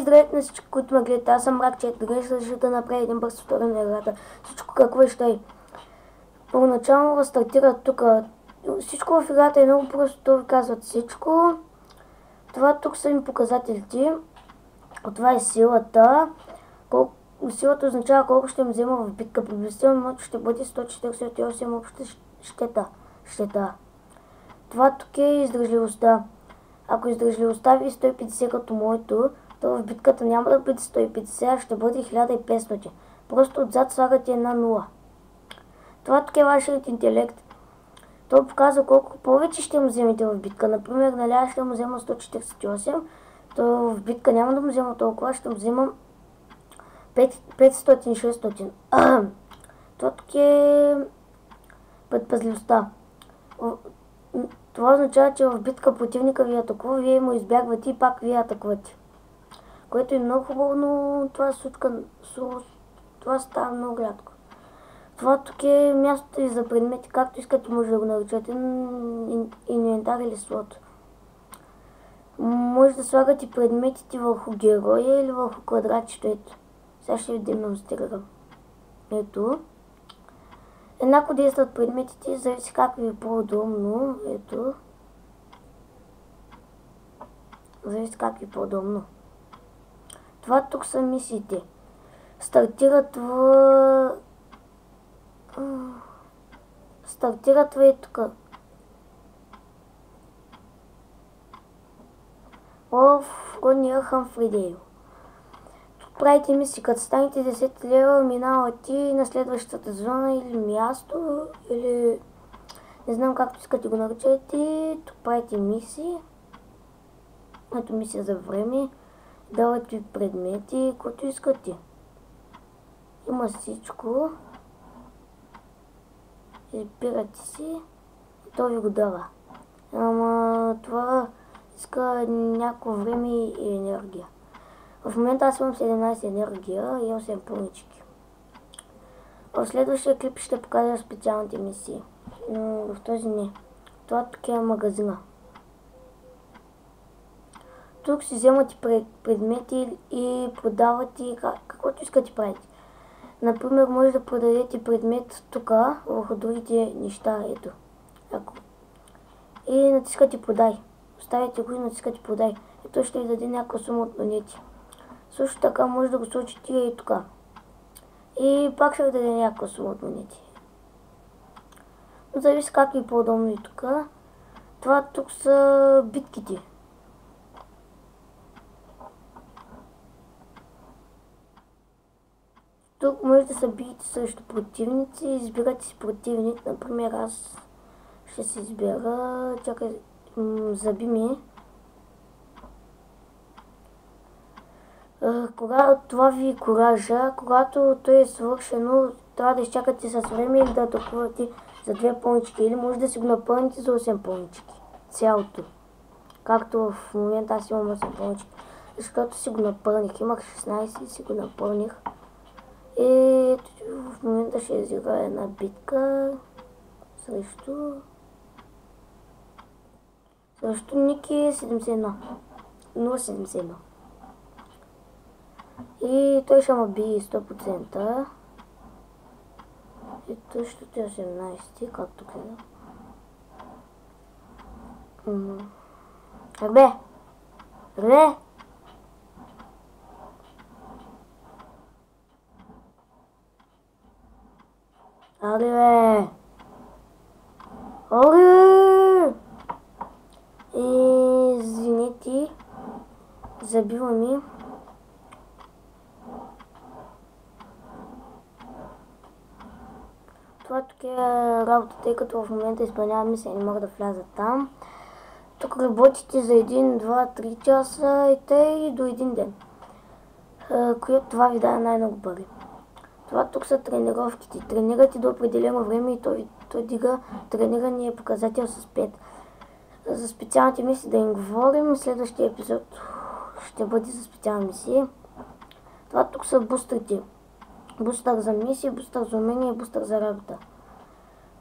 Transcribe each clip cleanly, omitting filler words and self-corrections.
здравейте на всички, които ме гледат. Аз съм Ракчет. Днес ще да направя един бърз туториал на играта. Всичко какво ще е. Първоначално стартира тук. Всичко в играта е много просто. Това ви казват всичко. Това тук са ми показателите. Това е силата. Силата означава колко ще им взема в битка. Приблизително ще бъде 148 обща щета. Това тук е издържливостта. Ако издържливостта ви е 150 като моето, то в битката няма да бъде 150, а ще бъде 1500. Просто отзад слагате една 0. Това тук е вашият интелект. Той показва колко повече ще му вземете в битка. Например, нали аз ще му взема 148, то в битка няма да му взема толкова, ще му вземам 500-600. Това тук е предпазливостта. Това означава, че в битка противника ви атакува, вие му избягвате и пак вие атакувате. Което е много хубаво, но това става много рядко. Това тук е мястото ви за предмети, както искате може да го наричате, инвентар или слот. Може да слагате предметите върху героя или върху квадратчето. Ето. Сега ще ви демонстрирам. Ето. Еднакво действат предметите, зависи как ви е по-удобно. Ето. Зависи как ви е по-удобно. Това тук са мисиите. Стартират е тук. В Гония Хамфридейл. Тук правите мисии, като станете 10 лева, минавате на следващата зона или място, или не знам както искате го наричате. Тук правите мисии. Ето мисия за време. Дават ви предмети, които искате. Има всичко. Избирате си. То ви го дава. Ама това иска някакво време и енергия. В момента аз имам 17 енергия и 8 пълнички. В следващия клип ще покажа специалните мисии. Но в този не. Това тук е магазина. Тук си вземате предмети и продавате каквото искате правите. Например, може да продадете предмет тук, върху другите неща, ето. И натискате продай. Оставяте го и натискате продай. И той ще ви даде някаква сума от монети. Също така може да го сложите и тук. И пак ще ви даде някаква сума от монети. Но зависи как ви е по-удобно и тук. Това тук са битките. Тук може да се биете срещу противници, избирате си противник, например аз ще си избера, чакай, заби ми. Това ви е коража, когато той е свършено, трябва да изчакате с време или да атакувате за 2 пълнички, или може да си го напълните за 8 пълнички, цялото. Както в момента аз имам 8 пълнички, защото си го напълних, имах 16 и си го напълних. И в момента ще изиграя една битка срещу Ники 71. 071. И той ще ме бие 100%. И той ще е 18, както гледа. Ребе! Оливе! Извинете, забива ми. Това тук е работа, тъй като в момента изпълнявам мисия, не мога да вляза там. Тук работите за 1, 2, 3 часа и тъй до един ден. Това ви дава най-много пари. Това тук са тренировките. Тренирате до определено време и той дига тренирания показател с 5. За специалните мисии да им говорим. Следващия епизод ще бъде за специални мисии. Това тук са бустрите. Бустър за мисии, бустър за умения и бустър за работа.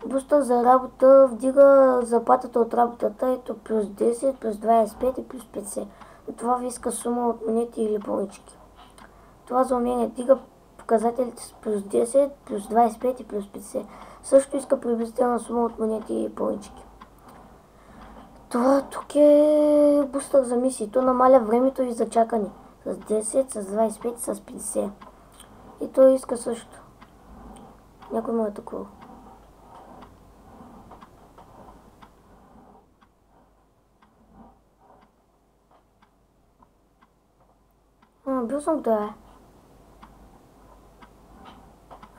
Бустър за работа вдига заплатата от работата, ето плюс 10, плюс 25 и плюс 50. Това ви иска сума от монети или понички. Това за умение дига показателите с плюс 10, плюс 25 и плюс 50. Също иска приблизителна сума от монети и понички. Това тук е бустър за мисии. То намаля времето ви за чакане. С 10, с 25, с 50. И той иска също. Някой му е такова. Бил съм да.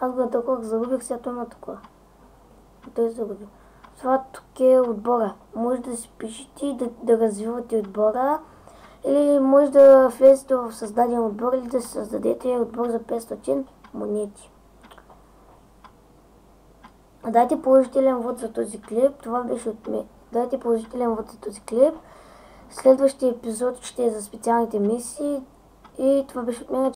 Аз го атакувах, загубих, сега той има такова. Той загуби. Това тук е отбора. Може да си пишете и да развивате отбора. Или може да влезете в създаден отбор или да създадете отбор за 500 монети. Дайте положителен вод за този клип. Това беше от мен. Дайте положителен вод за този клип. Следващия епизод ще е за специалните мисии. И това беше от мен.